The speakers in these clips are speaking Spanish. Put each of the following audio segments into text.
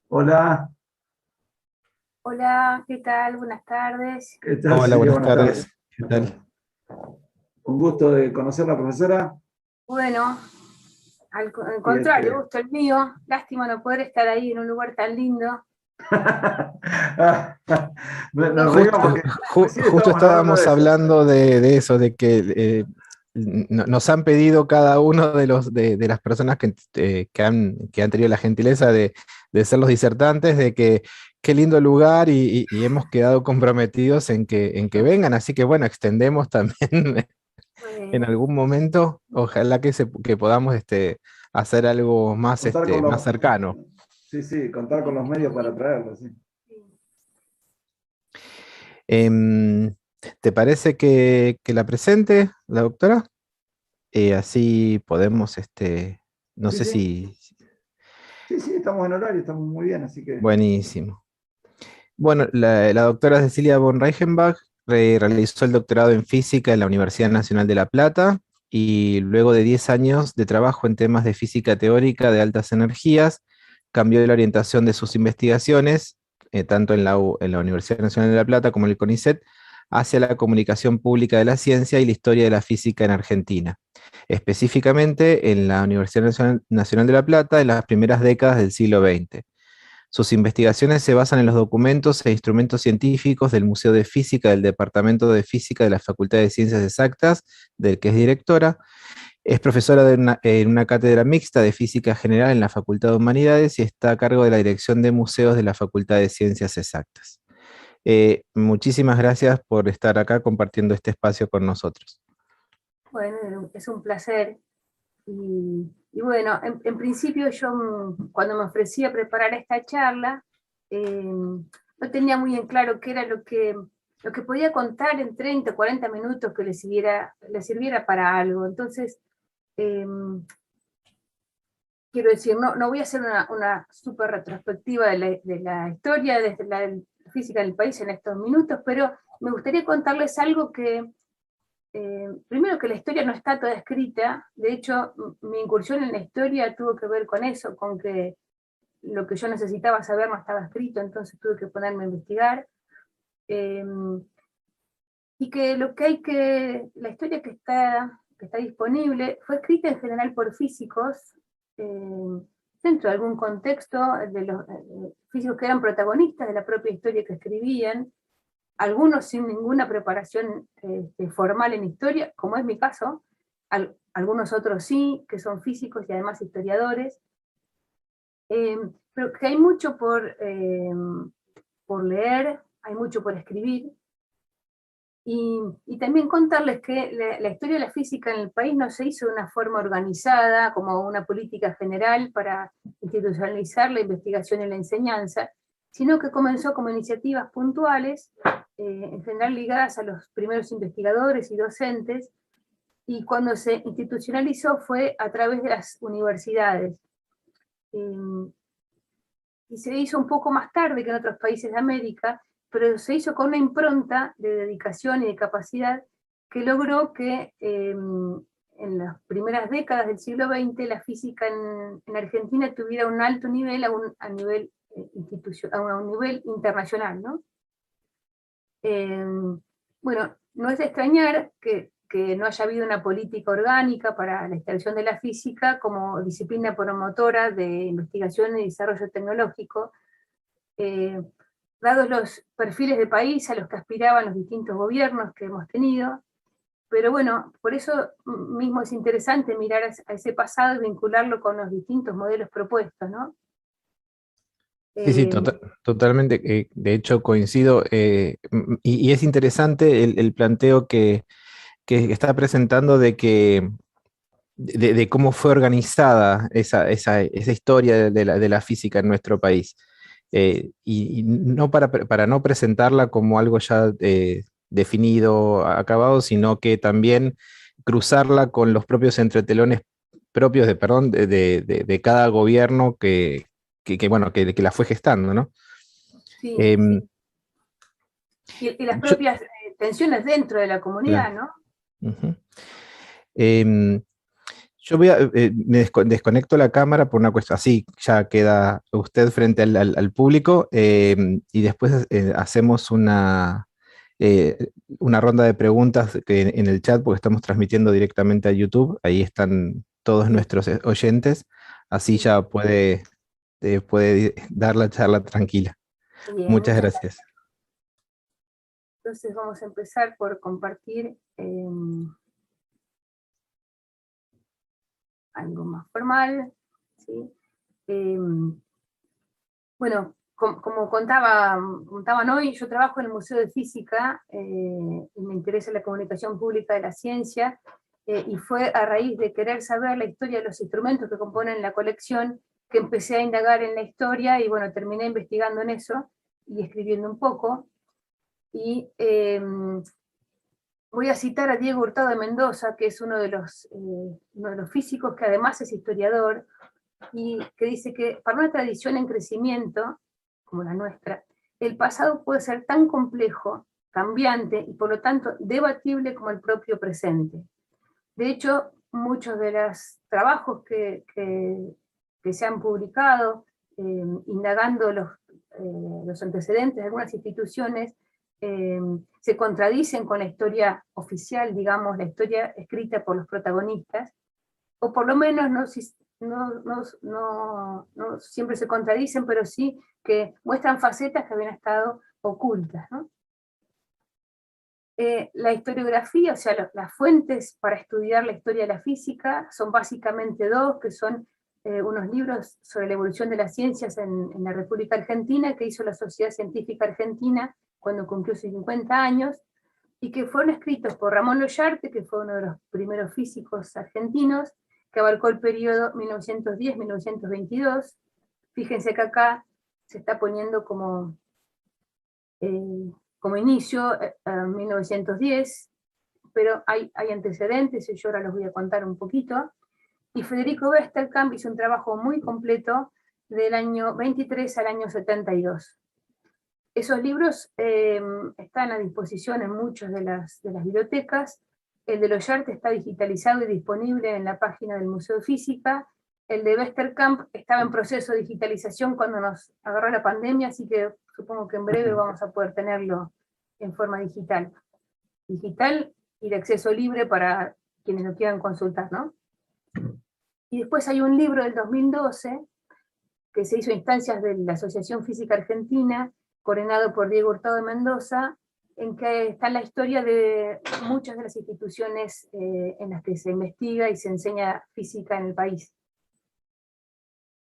Hola, Hola, ¿qué tal? Buenas tardes. ¿qué tal, Hola, Silvia? buenas Buenas tardes. tardes. ¿Qué tal? Un gusto de conocer a la profesora. Bueno, al Y contrario, gusto el mío. Lástima no poder estar ahí en un lugar tan lindo. Nos reímos Justo, porque recién justo estábamos hablando de estábamos eso. hablando de eso, de que nos han pedido cada uno de las personas que han tenido la gentileza de ser los disertantes, de que qué lindo lugar y hemos quedado comprometidos en que vengan. Así que bueno, extendemos también en Bueno, algún momento. Ojalá que podamos hacer algo más, Contar con más los, cercano. sí, sí, contar con los medios para traerlo, sí. Em, ¿Te parece que la presente la doctora? Así podemos, no Sí, sé sí, si... sí, sí, estamos en horario, estamos muy bien, así que Buenísimo. Bueno, la doctora Cecilia von Reichenbach realizó el doctorado en física en la Universidad Nacional de La Plata y luego de 10 años de trabajo en temas de física teórica de altas energías, cambió la orientación de sus investigaciones, tanto en la Universidad Nacional de La Plata como en el CONICET, hacia la comunicación pública de la ciencia y la historia de la física en Argentina, específicamente en la Universidad Nacional de La Plata en las primeras décadas del siglo XX. Sus investigaciones se basan en los documentos e instrumentos científicos del Museo de Física del Departamento de Física de la Facultad de Ciencias Exactas, del que es directora. Es profesora en una cátedra mixta de Física General en la Facultad de Humanidades y está a cargo de la dirección de museos de la Facultad de Ciencias Exactas. Muchísimas gracias por estar acá compartiendo este espacio con nosotros. bueno, es un placer. Y bueno, en principio yo cuando me ofrecí a preparar esta charla, no tenía muy en claro qué era lo que podía contar en 30 o 40 minutos que le sirviera para algo. Entonces, eh, quiero decir, no voy a hacer una súper retrospectiva de la historia desde la física del país en estos minutos, pero me gustaría contarles algo que, primero que la historia no está toda escrita. De hecho, mi incursión en la historia tuvo que ver con eso, con que lo que yo necesitaba saber no estaba escrito, entonces tuve que ponerme a investigar. Eh, y que la historia que está disponible fue escrita en general por físicos, eh, dentro de algún contexto de los físicos que eran protagonistas de la propia historia que escribían, algunos sin ninguna preparación formal en historia, como es mi caso, algunos otros sí, que son físicos y además historiadores, eh, pero que hay mucho por leer, hay mucho por escribir. Y también contarles que la historia de la física en el país no se hizo de una forma organizada, como una política general para institucionalizar la investigación y la enseñanza, sino que comenzó como iniciativas puntuales, en general ligadas a los primeros investigadores y docentes, y cuando se institucionalizó fue a través de las universidades. Eh, y se hizo un poco más tarde que en otros países de América, pero se hizo con una impronta de dedicación y de capacidad que logró que en las primeras décadas del siglo XX la física en Argentina tuviera un alto nivel a nivel a un nivel internacional, ¿no? Eh, bueno, no es de extrañar que no haya habido una política orgánica para la instalación de la física como disciplina promotora de investigación y desarrollo tecnológico, eh, dados los perfiles de país a los que aspiraban los distintos gobiernos que hemos tenido. Pero bueno, por eso mismo es interesante mirar a ese pasado y vincularlo con los distintos modelos propuestos, ¿no? Sí, sí, Eh, totalmente. De hecho, coincido. Y es interesante el planteo que está presentando de cómo fue organizada esa historia de la física en nuestro país. Y no para no presentarla como algo ya definido, acabado, sino que también cruzarla con los propios entretelones propios perdón, de cada gobierno bueno, que la fue gestando, ¿no? sí, sí. Em, Y las yo, propias tensiones dentro de la claro. comunidad, ¿no? Ujú. Em, Yo me desconecto la cámara por una cuestión, así ya queda usted frente al público, y después hacemos una ronda de preguntas en el chat, porque estamos transmitiendo directamente a YouTube, ahí están todos nuestros oyentes, así ya puede dar la charla tranquila. Bien, Muchas muchas gracias. gracias. Entonces vamos a empezar por compartir algo más formal, ¿sí? Bueno, como contaban hoy, yo trabajo en el Museo de Física, y me interesa la comunicación pública de la ciencia, y fue a raíz de querer saber la historia de los instrumentos que componen la colección que empecé a indagar en la historia, y bueno, terminé investigando en eso y escribiendo un poco. Y voy a citar a Diego Hurtado de Mendoza, que es uno de los físicos que además es historiador, y que dice que para una tradición en crecimiento, como la nuestra, el pasado puede ser tan complejo, cambiante y por lo tanto debatible como el propio presente. De hecho, muchos de los trabajos que se han publicado, indagando los antecedentes de algunas instituciones, se contradicen con la historia oficial, digamos, la historia escrita por los protagonistas, o por lo menos no siempre se contradicen, pero sí que muestran facetas que habían estado ocultas, ¿no? La historiografía, o sea, las fuentes para estudiar la historia de la física son básicamente dos, que son unos libros sobre la evolución de las ciencias en la República Argentina, que hizo la Sociedad Científica Argentina cuando cumplió 50 años, y que fueron escritos por Ramón Loyarte, que fue uno de los primeros físicos argentinos, que abarcó el periodo 1910-1922. Fíjense que acá se está poniendo como inicio 1910, pero hay antecedentes, y yo ahora los voy a contar un poquito. Y Federico Westerkamp hizo un trabajo muy completo del año 23 al año 72. Esos libros están a disposición en muchas de las bibliotecas. El de Loyarte está digitalizado y disponible en la página del Museo de Física. El de Westerkamp estaba en proceso de digitalización cuando nos agarró la pandemia, así que supongo que en breve vamos a poder tenerlo en forma digital. Digital y de acceso libre para quienes lo quieran consultar, ¿no? Y después hay un libro del 2012 que se hizo a instancias de la Asociación Física Argentina, coordinado por Diego Hurtado de Mendoza, en que está la historia de muchas de las instituciones en las que se investiga y se enseña física en el país.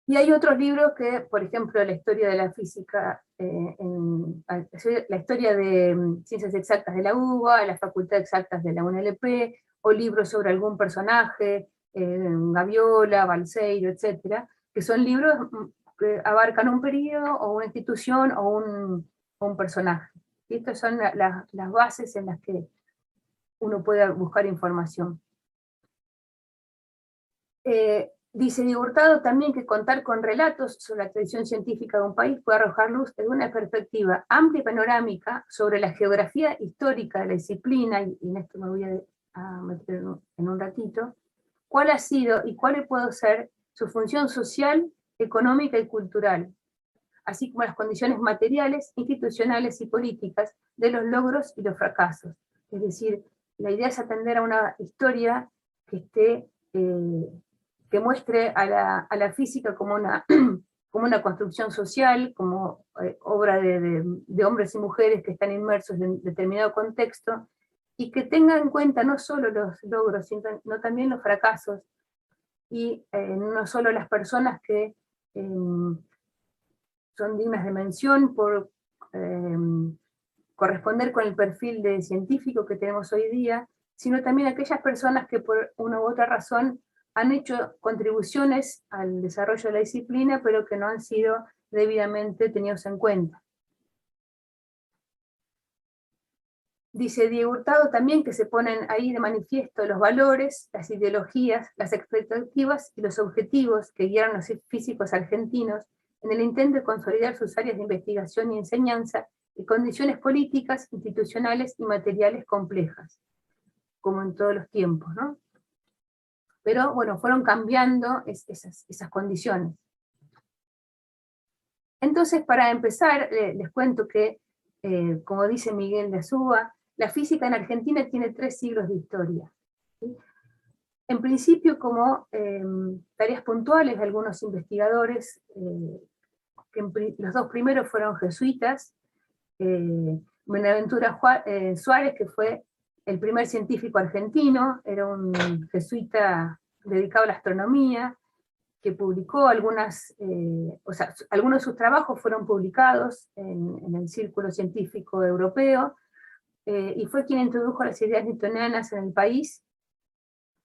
Y hay otros libros que, por ejemplo, la historia de la física, la historia de ciencias exactas de la UBA, la Facultad de Exactas de la UNLP, o libros sobre algún personaje, Gaviola, Balseiro, etcétera, que son libros que abarcan un periodo, o una institución, o un personaje. Y estas son las bases en las que uno puede buscar información. Dice Diego Hurtado también que contar con relatos sobre la tradición científica de un país puede arrojar luz desde una perspectiva amplia y panorámica sobre la geografía histórica de la disciplina, y en esto me voy a meter en un ratito, cuál ha sido y cuál puede ser su función social, económica y cultural, así como las condiciones materiales, institucionales y políticas de los logros y los fracasos. Es decir, la idea es atender a una historia que esté que muestre a la física como una construcción social, como obra de hombres y mujeres que están inmersos en determinado contexto, y que tenga en cuenta no solo los logros, sino también los fracasos, y no solo las personas que son dignas de mención por corresponder con el perfil de científico que tenemos hoy día, sino también aquellas personas que por una u otra razón han hecho contribuciones al desarrollo de la disciplina, pero que no han sido debidamente tenidos en cuenta. Dice Diego Hurtado también que se ponen ahí de manifiesto los valores, las ideologías, las expectativas y los objetivos que guiaron a los físicos argentinos en el intento de consolidar sus áreas de investigación y enseñanza en condiciones políticas, institucionales y materiales complejas, como en todos los tiempos, ¿no? pero bueno, fueron cambiando esas condiciones. Entonces, para empezar, les cuento que, como dice Miguel de Azúa, la física en Argentina tiene 3 siglos de historia. ¿Sí? En principio, como tareas puntuales de algunos investigadores, los 2 primeros fueron jesuitas, Buenaventura Suárez, que fue el primer científico argentino, era un jesuita dedicado a la astronomía, que publicó algunos de sus trabajos fueron publicados en el Círculo Científico Europeo, y fue quien introdujo las ideas newtonianas en el país.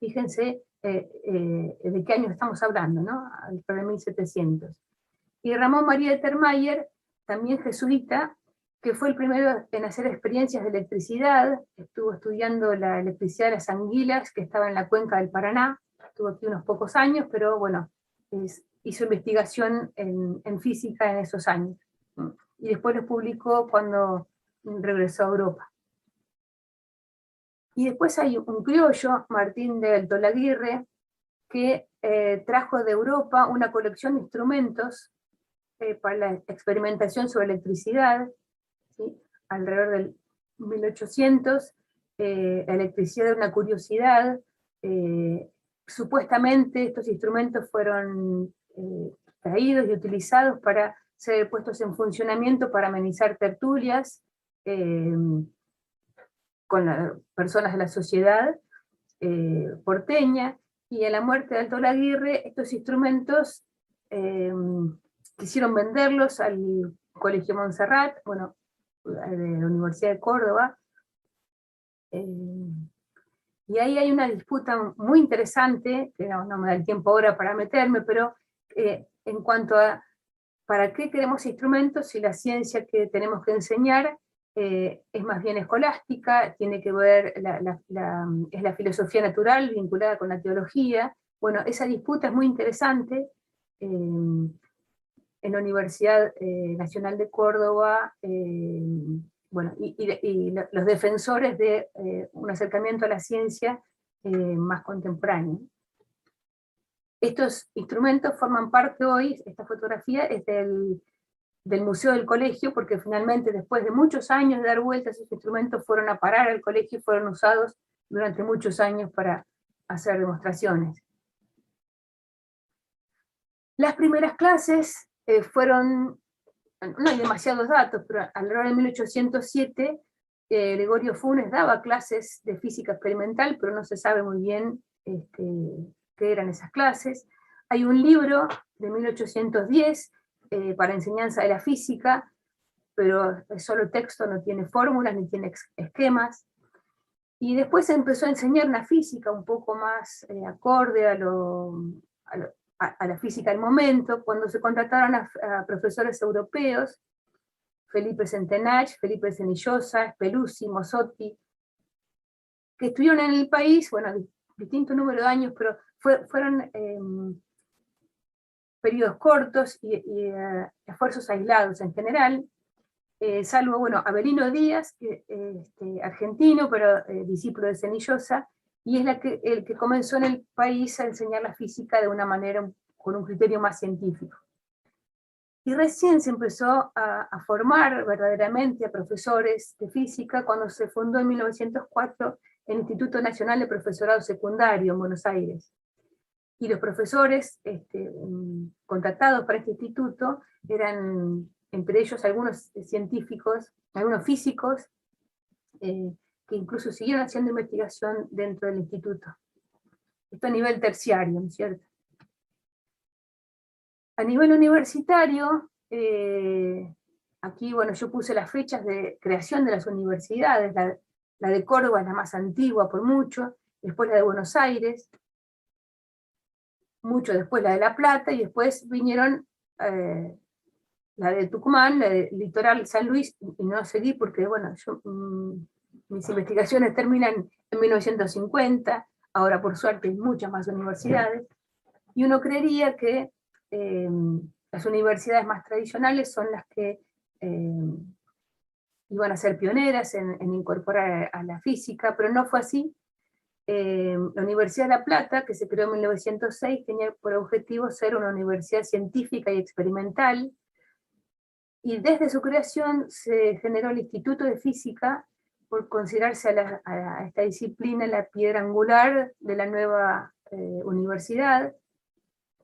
Fíjense de qué año estamos hablando, ¿no? Para 1700. Y Ramón María de Termayer, también jesuita, que fue el primero en hacer experiencias de electricidad, estuvo estudiando la electricidad de las anguilas, que estaba en la cuenca del Paraná, estuvo aquí unos pocos años, pero bueno, hizo investigación en física en esos años. Y después lo publicó cuando regresó a Europa. Y después hay un criollo, Martín de Altolaguirre, que trajo de Europa una colección de instrumentos para la experimentación sobre electricidad, ¿sí? Alrededor del 1800, la electricidad era una curiosidad, supuestamente estos instrumentos fueron traídos y utilizados para ser puestos en funcionamiento para amenizar tertulias con las personas de la sociedad porteña, y a la muerte de Altolaguirre estos instrumentos quisieron venderlos al Colegio Montserrat, bueno, de la Universidad de Córdoba, y ahí hay una disputa muy interesante, que no me da el tiempo ahora para meterme, pero en cuanto a para qué queremos instrumentos si la ciencia que tenemos que enseñar es más bien escolástica, tiene que ver, es la filosofía natural vinculada con la teología. Bueno, esa disputa es muy interesante. En la Universidad Nacional de Córdoba, bueno, y los defensores de un acercamiento a la ciencia más contemporáneo. Estos instrumentos forman parte hoy, esta fotografía es del Museo del Colegio, porque finalmente después de muchos años de dar vueltas, esos instrumentos fueron a parar al colegio y fueron usados durante muchos años para hacer demostraciones. Las primeras clases fueron, no hay demasiados datos, pero alrededor de 1807 Gregorio Funes daba clases de física experimental, pero no se sabe muy bien qué eran esas clases. Hay un libro de 1810 para enseñanza de la física, pero es solo texto, no tiene fórmulas ni tiene esquemas. Y después se empezó a enseñar una física un poco más acorde a la física del momento, cuando se contrataron a profesores europeos, Felipe Centenach, Felipe Cenillosa, Speluzzi, Mossotti, que estuvieron en el país, bueno, distinto número de años, pero fueron periodos cortos y esfuerzos aislados en general, salvo, bueno, Avelino Díaz, argentino, pero discípulo de Cenillosa, y es el que comenzó en el país a enseñar la física de una manera, con un criterio más científico. Y recién se empezó a formar verdaderamente a profesores de física cuando se fundó en 1904 el Instituto Nacional de Profesorado Secundario en Buenos Aires. Y los profesores contratados para este instituto eran, entre ellos, algunos científicos, algunos físicos, que incluso siguieron haciendo investigación dentro del instituto. Esto a nivel terciario, ¿no es cierto? A nivel universitario, aquí, bueno, yo puse las fechas de creación de las universidades, la de Córdoba es la más antigua por mucho, después la de Buenos Aires, mucho después la de La Plata, y después vinieron la de Tucumán, la de Litoral San Luis, y no seguí porque, bueno, mis investigaciones terminan en 1950, ahora por suerte hay muchas más universidades, y uno creería que las universidades más tradicionales son las que iban a ser pioneras en incorporar a la física, pero no fue así. La Universidad de La Plata, que se creó en 1906, tenía por objetivo ser una universidad científica y experimental, y desde su creación se generó el Instituto de Física, por considerarse a esta disciplina la piedra angular de la nueva universidad,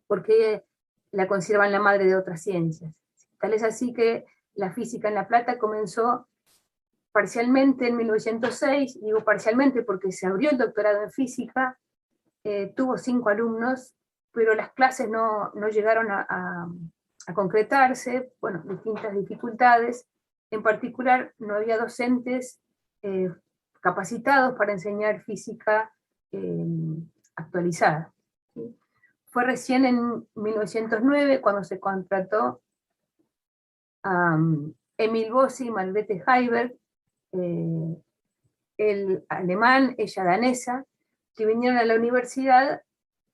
porque la consideraban la madre de otras ciencias. Tal es así que la física en La Plata comenzó parcialmente en 1906, digo parcialmente porque se abrió el doctorado en física, tuvo 5 alumnos, pero las clases no llegaron a concretarse, bueno, distintas dificultades. En particular, no había docentes capacitados para enseñar física actualizada. ¿Sí? Fue recién en 1909 cuando se contrató a Emil Bossi y Margrethe Heiberg, el alemán, ella danesa, que vinieron a la universidad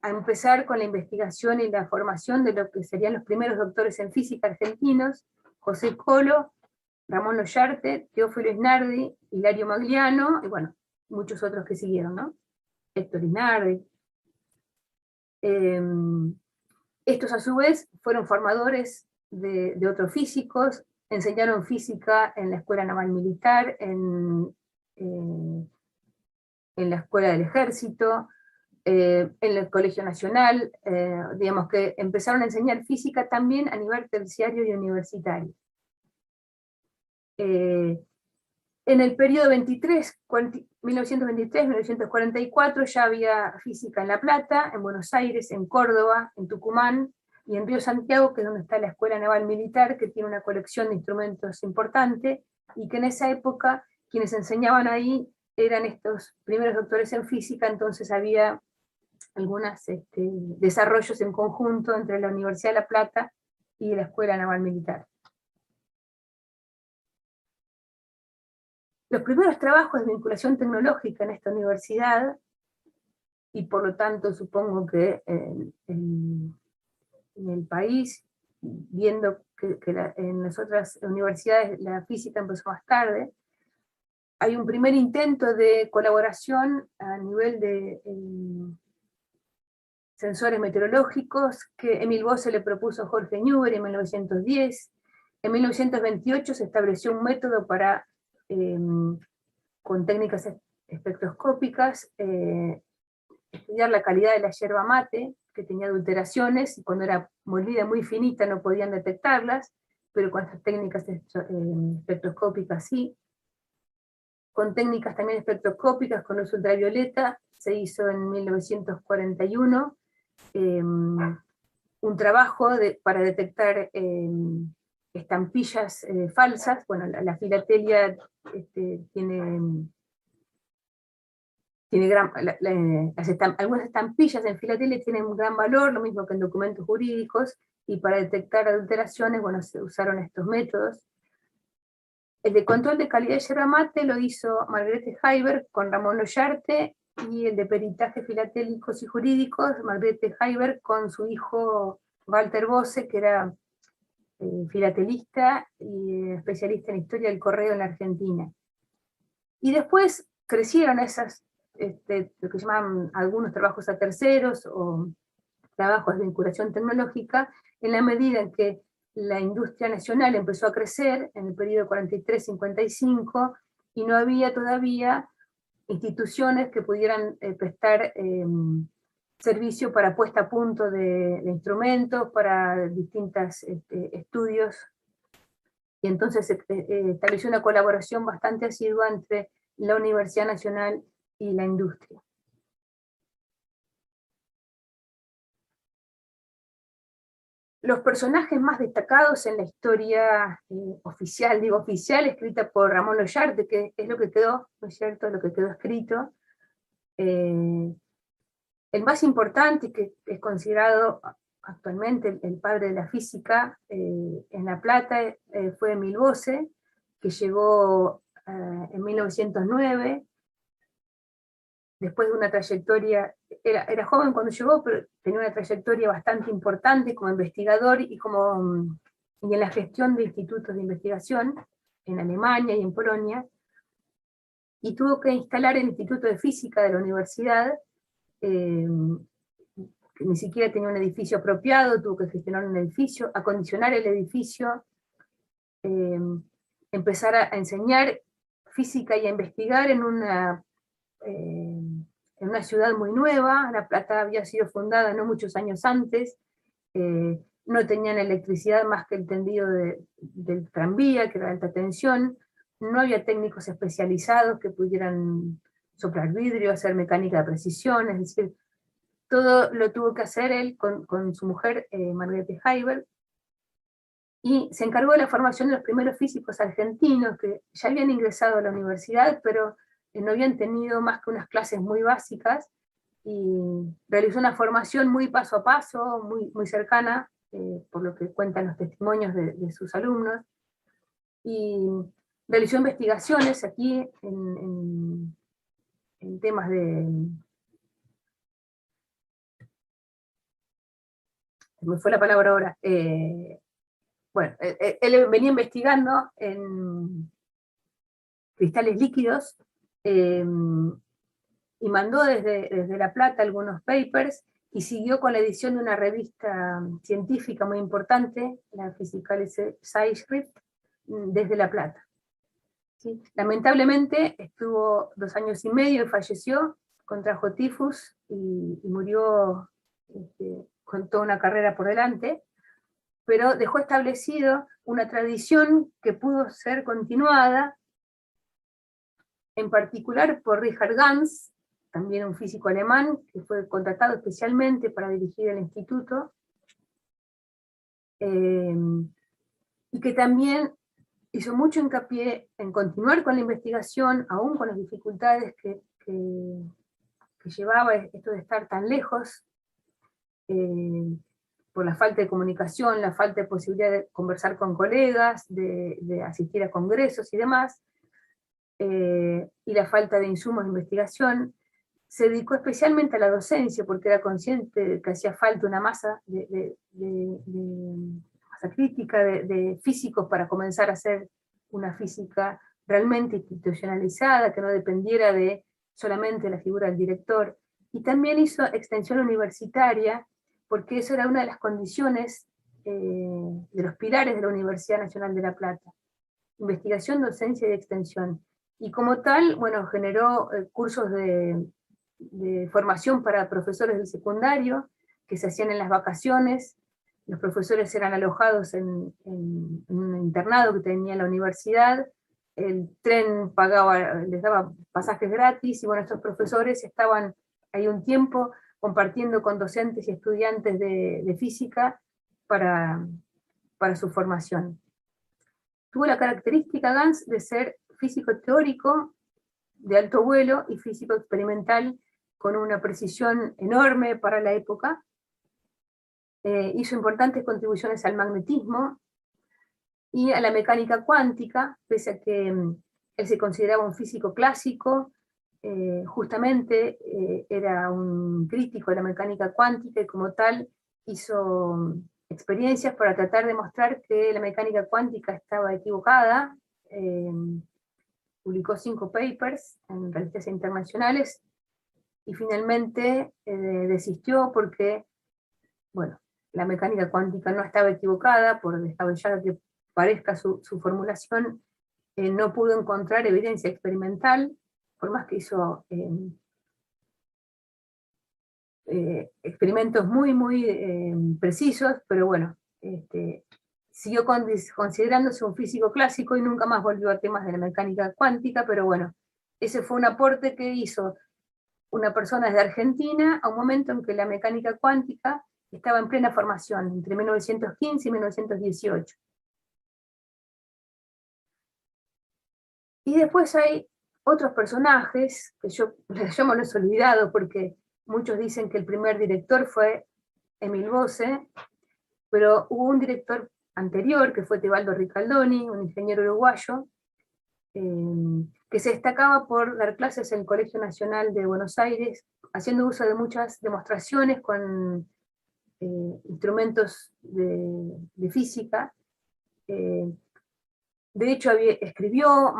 a empezar con la investigación y la formación de lo que serían los primeros doctores en física argentinos: José Colo, Ramón Loyarte, Teófilo Isnardi, Hilario Magliano, y bueno, muchos otros que siguieron, ¿no? Héctor Isnardi. Estos a su vez fueron formadores de otros físicos, enseñaron física en la Escuela Naval Militar, en la Escuela del Ejército, en el Colegio Nacional, digamos que empezaron a enseñar física también a nivel terciario y universitario. En el periodo 1923-1944 ya había física en La Plata, en Buenos Aires, en Córdoba, en Tucumán y en Río Santiago, que es donde está la Escuela Naval Militar, que tiene una colección de instrumentos importante, y que en esa época quienes enseñaban ahí eran estos primeros doctores en física. Entonces había algunos desarrollos en conjunto entre la Universidad de La Plata y la Escuela Naval Militar. Los primeros trabajos de vinculación tecnológica en esta universidad, y por lo tanto supongo que en el país, viendo que en las otras universidades la física empezó más tarde, hay un primer intento de colaboración a nivel de sensores meteorológicos que Emil Bose le propuso a Jorge Newbery en 1910. En 1928 se estableció un método para, con técnicas espectroscópicas, estudiar la calidad de la yerba mate, que tenía adulteraciones, y cuando era molida muy finita no podían detectarlas, pero con estas técnicas espectroscópicas sí. Con técnicas también espectroscópicas, con luz ultravioleta, se hizo en 1941 un trabajo para detectar estampillas falsas. Bueno, la filatelia tiene algunas estampillas en filatelia tienen un gran valor, lo mismo que en documentos jurídicos, y para detectar adulteraciones, bueno, se usaron estos métodos. El de control de calidad de yerba mate lo hizo Margrethe Heiberg con Ramón Loyarte, y el de peritaje filatélicos y jurídicos, Margrethe Heiberg con su hijo Walter Bose, que era filatelista y especialista en historia del correo en la Argentina. Y después crecieron esas, lo que llaman algunos trabajos a terceros o trabajos de vinculación tecnológica, en la medida en que la industria nacional empezó a crecer en el periodo 43-55, y no había todavía instituciones que pudieran prestar servicio para puesta a punto de instrumentos, para distintos estudios, y entonces se estableció una colaboración bastante asidua entre la Universidad Nacional y la industria. Los personajes más destacados en la historia oficial, digo oficial, escrita por Ramón Loyarte, que es lo que quedó, ¿no es cierto?, lo que quedó escrito. El más importante, que es considerado actualmente el padre de la física en La Plata, fue Emil Bose, que llegó en 1909, después de una trayectoria, era joven cuando llegó, pero tenía una trayectoria bastante importante como investigador y en la gestión de institutos de investigación en Alemania y en Polonia. y tuvo que instalar el Instituto de Física de la universidad, que ni siquiera tenía un edificio apropiado, tuvo que gestionar un edificio, acondicionar el edificio, empezar a enseñar física y a investigar en una ciudad muy nueva. La Plata había sido fundada no muchos años antes, no tenían electricidad más que el tendido del tranvía, que era de alta tensión, no había técnicos especializados que pudieran soplar vidrio, hacer mecánica de precisión, es decir, todo lo tuvo que hacer él con su mujer, Margarete Heiberg, y se encargó de la formación de los primeros físicos argentinos que ya habían ingresado a la universidad, pero no habían tenido más que unas clases muy básicas, y realizó una formación muy paso a paso, muy cercana, por lo que cuentan los testimonios de sus alumnos, y realizó investigaciones aquí en temas me fue la palabra ahora, bueno, él venía investigando en cristales líquidos, y mandó desde La Plata algunos papers, y siguió con la edición de una revista científica muy importante, la Physical Zeitschrift, desde La Plata. ¿Sí? Lamentablemente estuvo 2 años y medio y falleció, contrajo tifus y murió con toda una carrera por delante, pero dejó establecido una tradición que pudo ser continuada, en particular por Richard Ganz, también un físico alemán, que fue contratado especialmente para dirigir el instituto, y que también hizo mucho hincapié en continuar con la investigación, aún con las dificultades que llevaba esto de estar tan lejos, por la falta de comunicación, la falta de posibilidad de conversar con colegas, de asistir a congresos y demás, y la falta de insumos de investigación. Se dedicó especialmente a la docencia, porque era consciente de que hacía falta una masa masa crítica de físicos para comenzar a hacer una física realmente institucionalizada, que no dependiera de solamente la figura del director. Y también hizo extensión universitaria, porque eso era una de las condiciones, de los pilares de la Universidad Nacional de La Plata: investigación, docencia y extensión. Y como tal, bueno, generó cursos de formación para profesores del secundario, que se hacían en las vacaciones. Los profesores eran alojados en un internado que tenía la universidad, el tren les daba pasajes gratis, y bueno, estos profesores estaban ahí un tiempo compartiendo con docentes y estudiantes de física para su formación. Tuvo la característica Ganz de ser físico teórico de alto vuelo y físico experimental con una precisión enorme para la época. Hizo importantes contribuciones al magnetismo y a la mecánica cuántica, pese a que él se consideraba un físico clásico. Justamente era un crítico de la mecánica cuántica, y como tal hizo experiencias para tratar de mostrar que la mecánica cuántica estaba equivocada. Publicó 5 papers en revistas internacionales, y finalmente desistió porque, bueno, la mecánica cuántica no estaba equivocada, por descabellada que parezca su formulación, no pudo encontrar evidencia experimental, por más que hizo experimentos muy precisos, pero bueno, siguió considerándose un físico clásico y nunca más volvió a temas de la mecánica cuántica. Pero bueno, ese fue un aporte que hizo una persona desde Argentina a un momento en que la mecánica cuántica estaba en plena formación, entre 1915 y 1918. Y después hay otros personajes que yo les llamo los olvidados, porque muchos dicen que el primer director fue Emil Bose, pero hubo un director anterior, que fue Tebaldo Ricaldoni, un ingeniero uruguayo, que se destacaba por dar clases en el Colegio Nacional de Buenos Aires, haciendo uso de muchas demostraciones con instrumentos de física, De hecho, escribió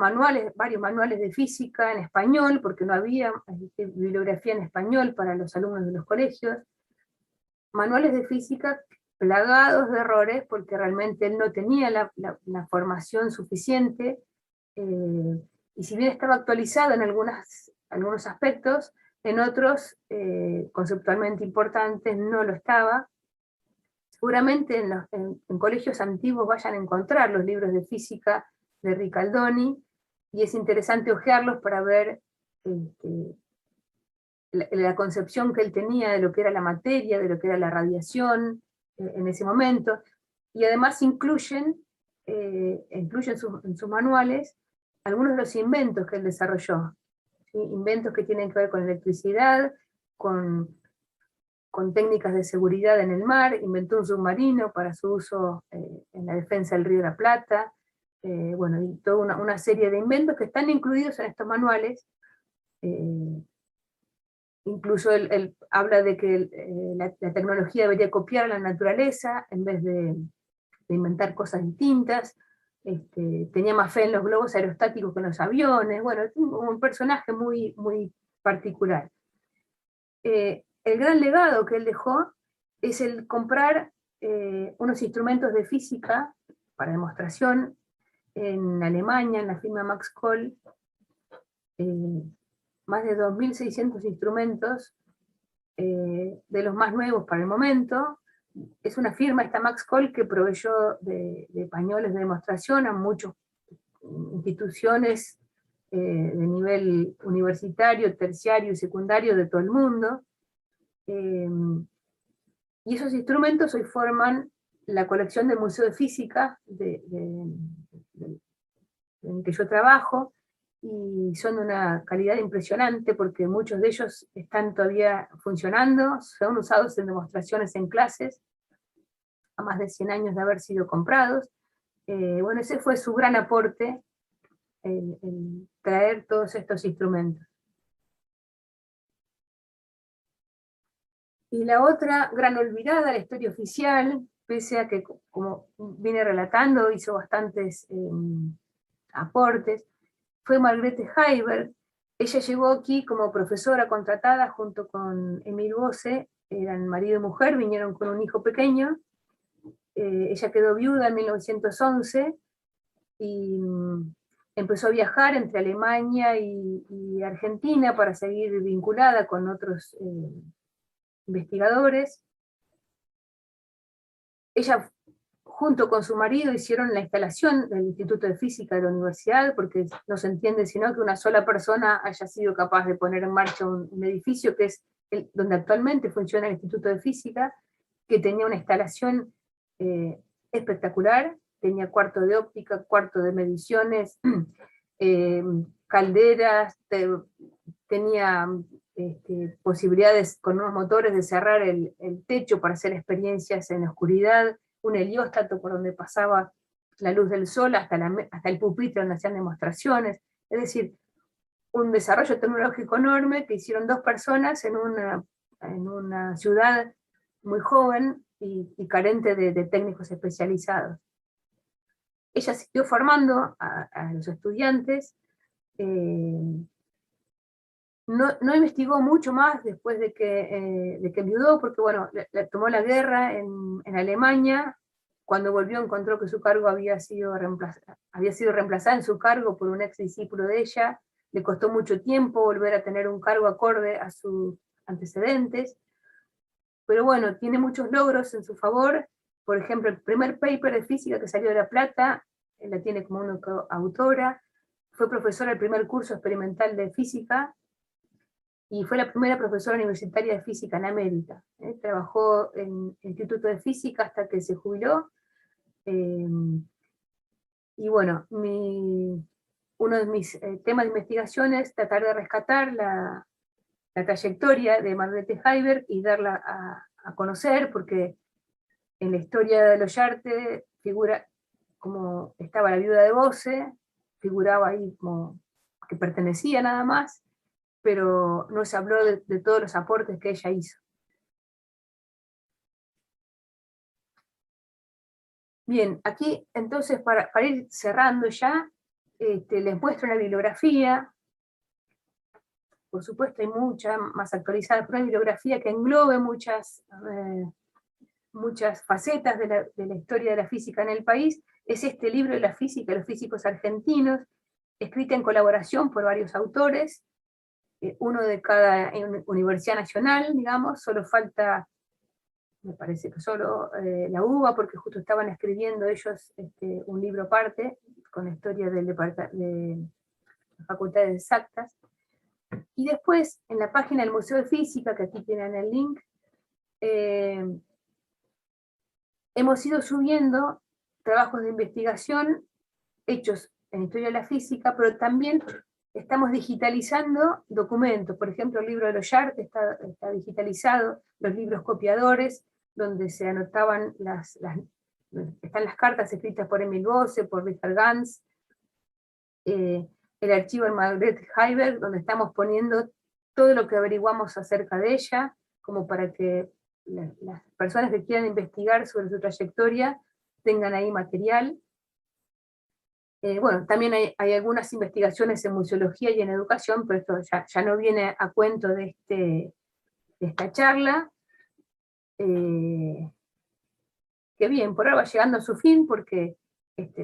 varios manuales de física en español, porque no había bibliografía en español para los alumnos de los colegios. Manuales de física plagados de errores, porque realmente él no tenía la formación suficiente, y si bien estaba actualizado en algunos aspectos, en otros, conceptualmente importantes, no lo estaba. Seguramente en colegios antiguos vayan a encontrar los libros de física de Ricaldoni, y es interesante hojearlos para ver la concepción que él tenía de lo que era la materia, de lo que era la radiación en ese momento, y además incluyen en sus manuales algunos de los inventos que él desarrolló, ¿sí? Inventos que tienen que ver con electricidad, con técnicas de seguridad en el mar, inventó un submarino para su uso en la defensa del Río de la Plata, bueno, y toda una serie de inventos que están incluidos en estos manuales. Incluso él habla de que la tecnología debería copiar a la naturaleza en vez de inventar cosas distintas. Tenía más fe en los globos aerostáticos que en los aviones. Bueno, es un personaje muy, muy particular. El gran legado que él dejó es el comprar unos instrumentos de física para demostración en Alemania, en la firma Max Kohl, más de 2.600 instrumentos, de los más nuevos para el momento. Es una firma, esta Max Kohl, que proveyó de pañuelos de demostración a muchas instituciones de nivel universitario, terciario y secundario de todo el mundo. Y esos instrumentos hoy forman la colección del Museo de Física en que yo trabajo, y son de una calidad impresionante porque muchos de ellos están todavía funcionando, son usados en demostraciones en clases, a más de 100 años de haber sido comprados. Bueno, ese fue su gran aporte, el traer todos estos instrumentos. Y la otra gran olvidada, la historia oficial, pese a que, como vine relatando, hizo bastantes aportes, fue Margrethe Heiberg. Ella llegó aquí como profesora contratada junto con Emil Bose, eran marido y mujer, vinieron con un hijo pequeño. Ella quedó viuda en 1911 y empezó a viajar entre Alemania y Argentina para seguir vinculada con otros investigadores. Ella, junto con su marido, hicieron la instalación del Instituto de Física de la universidad, porque no se entiende sino que una sola persona haya sido capaz de poner en marcha un edificio que es donde actualmente funciona el Instituto de Física, que tenía una instalación espectacular, tenía cuarto de óptica, cuarto de mediciones, calderas, tenía posibilidades con unos motores de cerrar el techo para hacer experiencias en la oscuridad, un helióstato por donde pasaba la luz del sol hasta el pupitre donde hacían demostraciones. Es decir, un desarrollo tecnológico enorme que hicieron dos personas en una ciudad muy joven y carente de técnicos especializados. Ella siguió formando a los estudiantes. No investigó mucho más después de que enviudó, porque bueno, le tomó la guerra en Alemania. Cuando volvió encontró que su cargo había sido reemplazada en su cargo por un ex discípulo de ella. Le costó mucho tiempo volver a tener un cargo acorde a sus antecedentes. Pero bueno, tiene muchos logros en su favor. Por ejemplo, el primer paper de física que salió de La Plata, la tiene como una autora. Fue profesora del primer curso experimental de física, y fue la primera profesora universitaria de física en América. Trabajó en el Instituto de Física hasta que se jubiló. Y bueno, uno de mis temas de investigación es tratar de rescatar la trayectoria de Margrethe Heiberg y darla a conocer, porque en la historia de los Yarte figura como estaba la viuda de Bose, figuraba ahí como que pertenecía nada más, pero no se habló de todos los aportes que ella hizo. Bien, aquí entonces para ir cerrando ya, les muestro una bibliografía. Por supuesto hay mucha más actualizada, pero una bibliografía que englobe muchas facetas de la historia de la física en el país. Es este libro de la física, los físicos argentinos, escrita en colaboración por varios autores, uno de cada universidad nacional, digamos. Solo falta, me parece que solo la UBA, porque justo estaban escribiendo ellos un libro aparte, con la historia de la Facultad de Exactas. Y después, en la página del Museo de Física, que aquí tienen el link, hemos ido subiendo trabajos de investigación hechos en historia de la física, pero también estamos digitalizando documentos. Por ejemplo, el libro de Loyart está digitalizado, los libros copiadores, donde se anotaban están las cartas escritas por Emil Bosse, por Richard Gans, el archivo de Margrethe Heiberg, donde estamos poniendo todo lo que averiguamos acerca de ella, como para que las personas que quieran investigar sobre su trayectoria tengan ahí material. Bueno, también hay algunas investigaciones en museología y en educación, pero esto ya no viene a cuento de esta charla. Que bien, por ahora va llegando a su fin, porque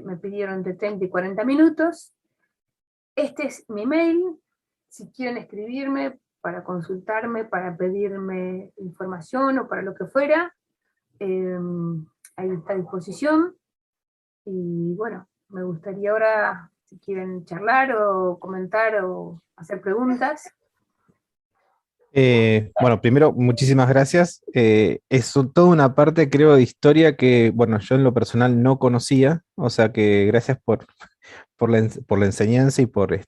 me pidieron entre 30 y 40 minutos. Este es mi mail, si quieren escribirme para consultarme, para pedirme información o para lo que fuera, ahí está a disposición. Y bueno, me gustaría ahora, si quieren charlar o comentar o hacer preguntas. Bueno, primero, muchísimas gracias. Es toda una parte, creo, de historia que, bueno, yo en lo personal no conocía, o sea que gracias por la enseñanza y por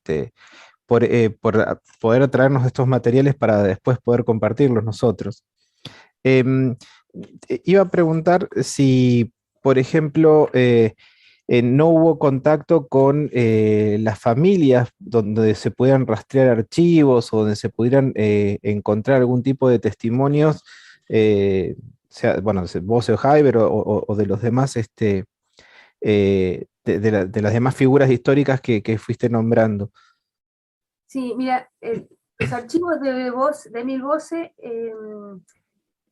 poder traernos estos materiales para después poder compartirlos nosotros. Em, Iba a preguntar si, por ejemplo, no hubo contacto con las familias donde se pudieran rastrear archivos o donde se pudieran encontrar algún tipo de testimonios, sea, bueno, vos o Jaiber o de los demás, de las demás figuras históricas que fuiste nombrando. Sí, mira, los archivos de Emil Bosse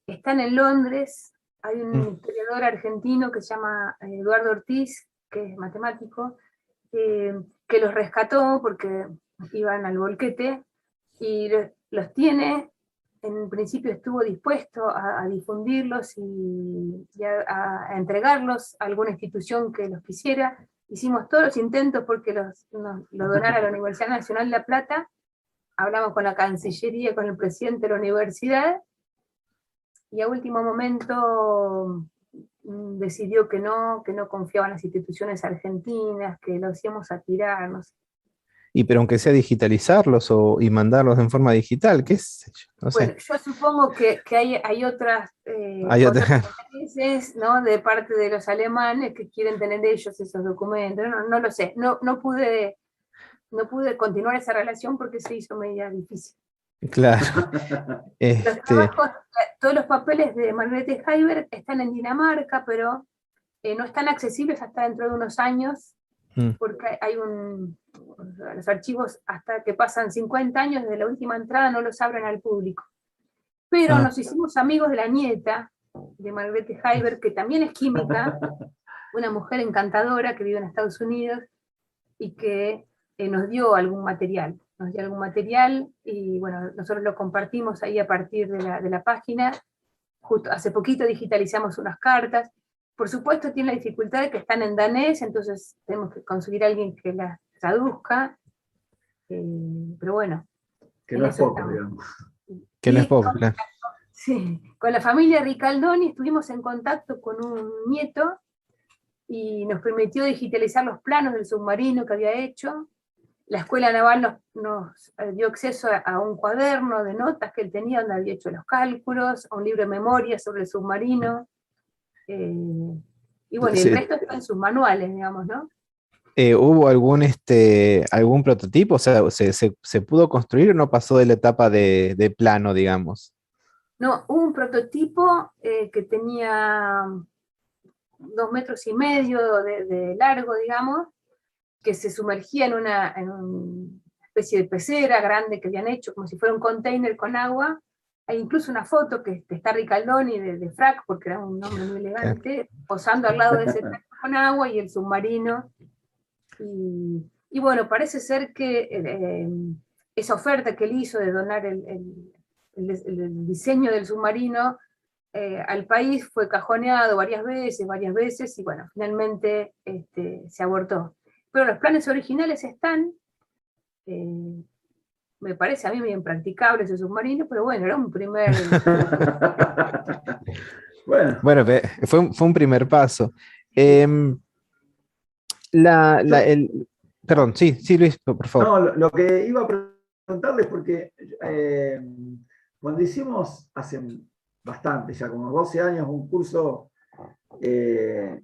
están en Londres. Hay un historiador argentino que se llama Eduardo Ortiz, que es matemático, que los rescató porque iban al volquete, y los tiene. En principio estuvo dispuesto a difundirlos y a entregarlos a alguna institución que los quisiera. Hicimos todos los intentos porque lo donara a la Universidad Nacional de La Plata. Hablamos con la Cancillería, con el presidente de la universidad, y a último momento decidió que no confiaba en las instituciones argentinas, que los íbamos a tirar, no sé. Y pero aunque sea digitalizarlos y mandarlos en forma digital, qué sé yo, no sé. Bueno, yo supongo que hay otros intereses, ¿no?, de parte de los alemanes que quieren tener ellos esos documentos. No lo sé, no pude continuar esa relación porque se hizo media difícil. Claro. Los trabajos, todos los papeles de Margrethe Heiberg están en Dinamarca, pero no están accesibles hasta dentro de unos años, porque los archivos hasta que pasan 50 años desde la última entrada no los abren al público. Pero nos hicimos amigos de la nieta de Margrethe Heiberg, que también es química, una mujer encantadora que vive en Estados Unidos, y que nos dio algún material. Y bueno, nosotros lo compartimos ahí a partir de la página. Justo hace poquito digitalizamos unas cartas. Por supuesto tiene la dificultad de que están en danés, entonces tenemos que conseguir a alguien que las traduzca, pero bueno. Que no es poco, digamos. Que no es poco, claro. Sí, con la familia Ricaldoni estuvimos en contacto con un nieto, y nos permitió digitalizar los planos del submarino que había hecho. La Escuela Naval nos dio acceso a un cuaderno de notas que él tenía, donde había hecho los cálculos, a un libro de memoria sobre el submarino, y bueno, sí, el resto está en sus manuales, digamos, ¿no? ¿Hubo algún prototipo? O sea, ¿se pudo construir o no pasó de la etapa de plano, digamos? No, hubo un prototipo que tenía 2,5 metros de largo, digamos, que se sumergía en una especie de pecera grande que habían hecho, como si fuera un container con agua. Hay incluso una foto que está Ricaldoni de frac, porque era un hombre muy elegante, posando al lado de ese tanque con agua y el submarino. Y bueno, parece ser que esa oferta que él hizo de donar el diseño del submarino al país fue cajoneado varias veces, y bueno, finalmente se abortó. Pero los planes originales están, me parece a mí bien practicable ese submarino, pero bueno, era un primer... Bueno, Bueno, fue un primer paso. Em, perdón, sí, sí, Luis, por favor. no, lo que iba a preguntarles, porque cuando hicimos hace bastante, ya como 12 años, un curso en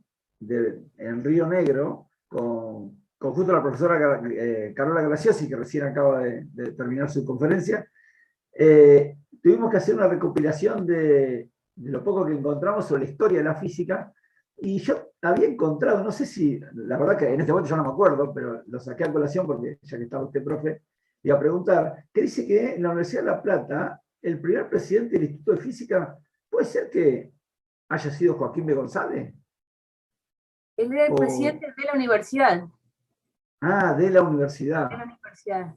Río Negro con justo la profesora Carola Graciosi, que recién acaba de terminar su conferencia, tuvimos que hacer una recopilación de lo poco que encontramos sobre la historia de la física, y yo había encontrado, no sé si, la verdad que en este momento yo no me acuerdo, pero lo saqué a colación porque ya que estaba usted, profe, iba a preguntar, que dice que en la Universidad de La Plata, el primer presidente del Instituto de Física, ¿puede ser que haya sido Joaquín B. González? Él era el presidente de la universidad. Ah, de la universidad. De la universidad.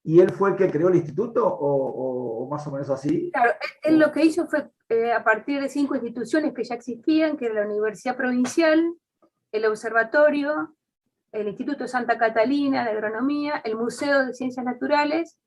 ¿Y él fue el que creó el instituto o más o menos así? Claro, él lo que hizo fue, a partir de 5 instituciones que ya existían, que era la Universidad Provincial, el Observatorio, el Instituto Santa Catalina de Agronomía, el Museo de Ciencias Naturales,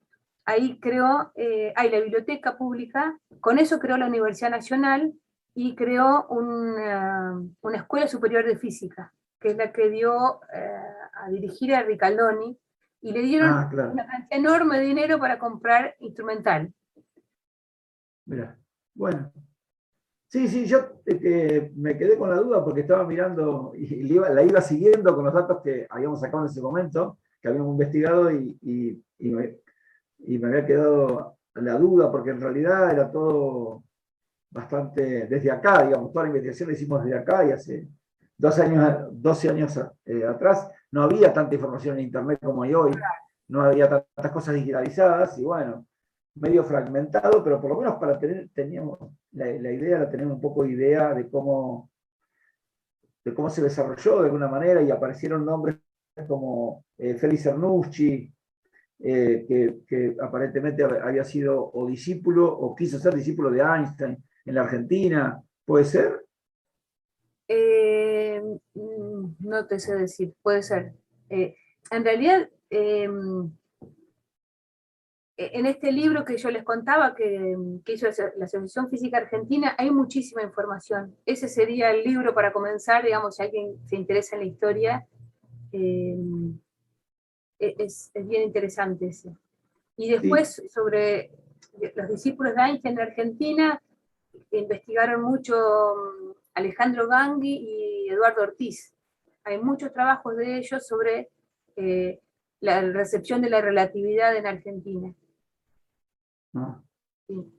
ahí creó, hay la Biblioteca Pública, con eso creó la Universidad Nacional y creó una Escuela Superior de Física, que es la que dio a dirigir a Ricaldoni, y le dieron claro, una cantidad enorme de dinero para comprar instrumental. Mira, bueno. Sí, yo me quedé con la duda porque estaba mirando y la iba siguiendo con los datos que habíamos sacado en ese momento, que habíamos investigado y me había quedado la duda porque en realidad era todo bastante desde acá, digamos, toda la investigación la hicimos desde acá y hace 12 años atrás no había tanta información en Internet como hay hoy, no había tantas cosas digitalizadas y bueno, medio fragmentado, pero por lo menos teníamos la idea, la tenemos un poco de idea de cómo se desarrolló de alguna manera y aparecieron nombres como Félix Cernuschi, que aparentemente había sido o discípulo o quiso ser discípulo de Einstein en la Argentina, ¿puede ser? No te sé decir, puede ser. En realidad, en este libro que yo les contaba, que hizo la Asociación Física Argentina, hay muchísima información. Ese sería el libro para comenzar, digamos, si alguien se interesa en la historia. Es bien interesante ese. Y después, sí, sobre los discípulos de Einstein en Argentina, investigaron mucho Alejandro Gangui y Eduardo Ortiz. Hay muchos trabajos de ellos sobre la recepción de la relatividad en Argentina. Sí.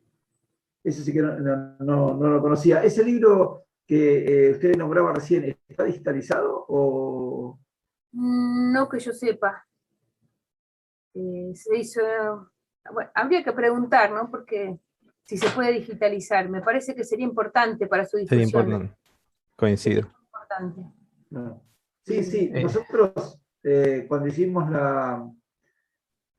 Eso sí que no lo conocía. ¿Ese libro que usted nombraba recién, está digitalizado o...? No que yo sepa. Se hizo... Bueno, habría que preguntar, ¿no? Porque si se puede digitalizar, me parece que sería importante para su difusión. Sería importante, coincido. Sería importante. No. Sí, nosotros cuando hicimos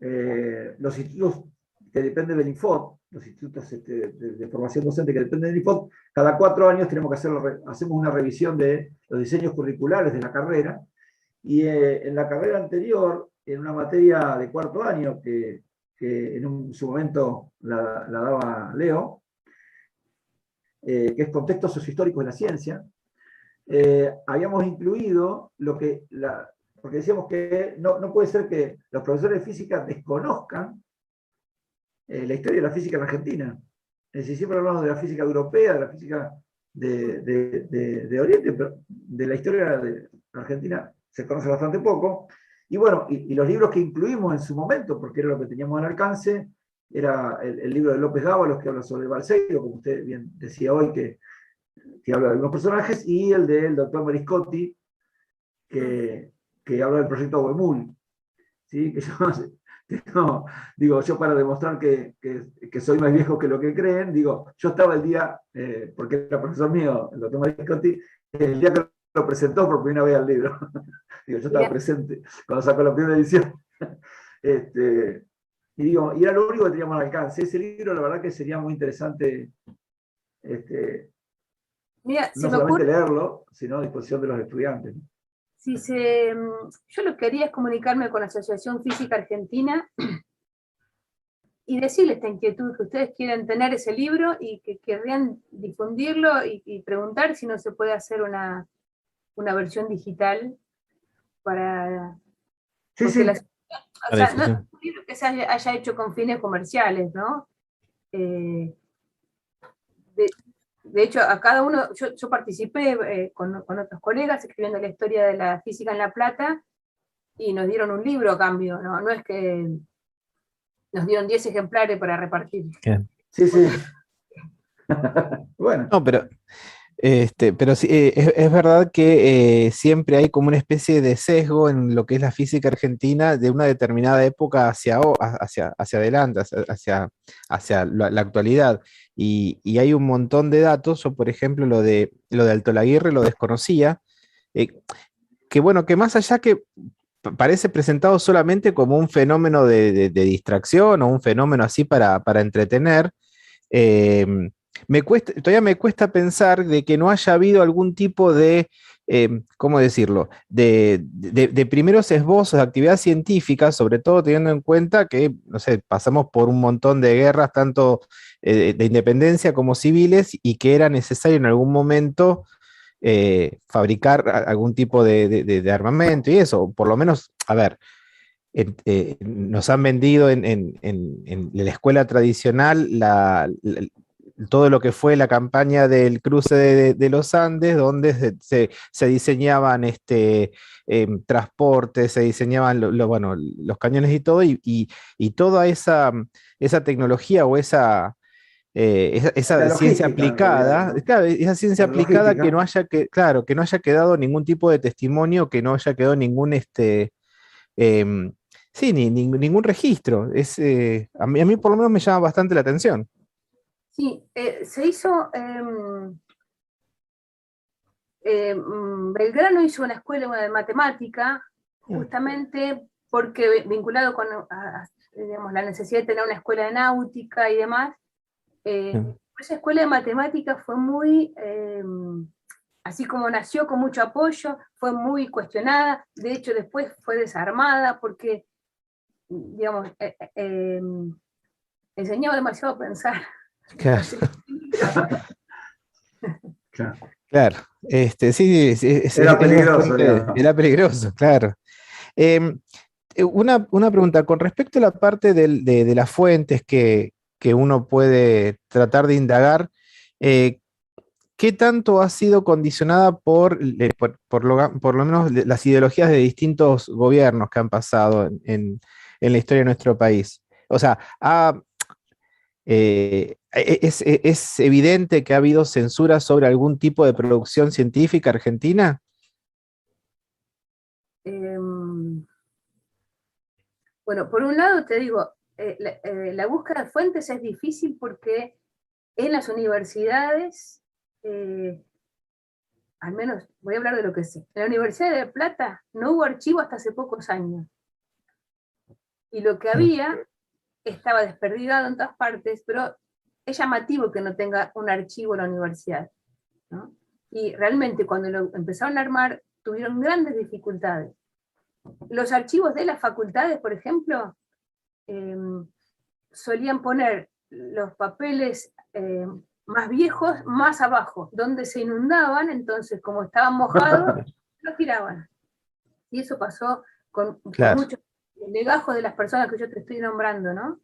los institutos que dependen del INFOT, los institutos de formación docente que dependen del INFOT, cada 4 años tenemos que hacemos una revisión de los diseños curriculares de la carrera, y en la carrera anterior, en una materia de 4º año, que en su momento la daba Leo, que es Contextos Sociohistóricos de la Ciencia, habíamos incluido porque decíamos que no puede ser que los profesores de física desconozcan la historia de la física en Argentina. Es decir, siempre hablamos de la física europea, de la física de Oriente, pero de la historia de Argentina se conoce bastante poco. Y bueno, y los libros que incluimos en su momento, porque era lo que teníamos al alcance, era el libro de López Dávalos, que habla sobre Balseiro, como usted bien decía hoy, que que habla de algunos personajes, y el del doctor Mariscotti, que habla del proyecto Huemul, ¿sí? Que yo, digo, yo para demostrar que soy más viejo que lo que creen, digo, yo estaba el día, porque era profesor mío, el doctor Mariscotti, el día que lo presentó por primera vez al libro. Digo, yo estaba presente cuando sacó la primera edición. Y digo, y era lo único que teníamos al alcance. Ese libro, la verdad que sería muy interesante, Mira, se no me solamente ocurre, leerlo, sino a disposición de los estudiantes. yo lo que haría es comunicarme con la Asociación Física Argentina y decirles esta inquietud, que ustedes quieren tener ese libro y que querrían difundirlo y preguntar si no se puede hacer una versión digital para... Sí, Porque sí. o sea, no es un libro que se haya hecho con fines comerciales, ¿no? De hecho, a cada uno, yo participé con otros colegas escribiendo la historia de la física en La Plata y nos dieron un libro a cambio, ¿no? No es que nos dieron 10 ejemplares para repartir. Sí, sí. Bueno. No, pero sí, es verdad que siempre hay como una especie de sesgo en lo que es la física argentina de una determinada época hacia adelante, hacia la actualidad. Y hay un montón de datos. Yo, por ejemplo, lo de Alto Laguirre lo desconocía, eh, que bueno, que más allá que parece presentado solamente como un fenómeno de distracción o un fenómeno así para entretener, eh, todavía me cuesta pensar de que no haya habido algún tipo de, ¿cómo decirlo?, de primeros esbozos de actividad científica, sobre todo teniendo en cuenta que, no sé, pasamos por un montón de guerras, tanto de independencia como civiles, y que era necesario en algún momento fabricar algún tipo de armamento y eso, por lo menos, a ver. Nos han vendido en la escuela tradicional todo lo que fue la campaña del cruce de los Andes, donde se diseñaban transportes, se diseñaban bueno, los cañones y todo, y toda esa tecnología o esa La ciencia logística, en realidad, aplicada, ¿no? claro, esa ciencia La aplicada que logística. no haya claro, que no haya quedado ningún tipo de testimonio, que no haya quedado ningún em, sí, ningún registro. A mí por lo menos me llama bastante la atención. Sí, se hizo, Belgrano hizo una escuela de matemática, justamente porque vinculado con digamos, la necesidad de tener una escuela de náutica y demás. Esa escuela de matemática fue muy, así como nació con mucho apoyo, fue muy cuestionada, de hecho después fue desarmada porque, digamos, enseñaba demasiado a pensar. Claro, Claro. claro. Sí, Era es peligroso, bastante, digamos. era peligroso, claro. Em, una pregunta, con respecto a la parte de las fuentes que uno puede tratar de indagar, ¿qué tanto ha sido condicionada por lo menos las ideologías de distintos gobiernos que han pasado en la historia de nuestro país? O sea, es evidente que ha habido censura sobre algún tipo de producción científica argentina. Bueno, por un lado te digo, la búsqueda de fuentes es difícil porque en las universidades, al menos voy a hablar de lo que sé, en la Universidad de La Plata no hubo archivo hasta hace pocos años. Y lo que había estaba desperdigado en todas partes, pero es llamativo que no tenga un archivo en la universidad, ¿no? Y realmente cuando lo empezaron a armar, tuvieron grandes dificultades. Los archivos de las facultades, por ejemplo, solían poner los papeles más viejos más abajo, donde se inundaban, entonces como estaban mojados, los tiraban. Y eso pasó con Claro. muchos legajos de las personas que yo te estoy nombrando, ¿no?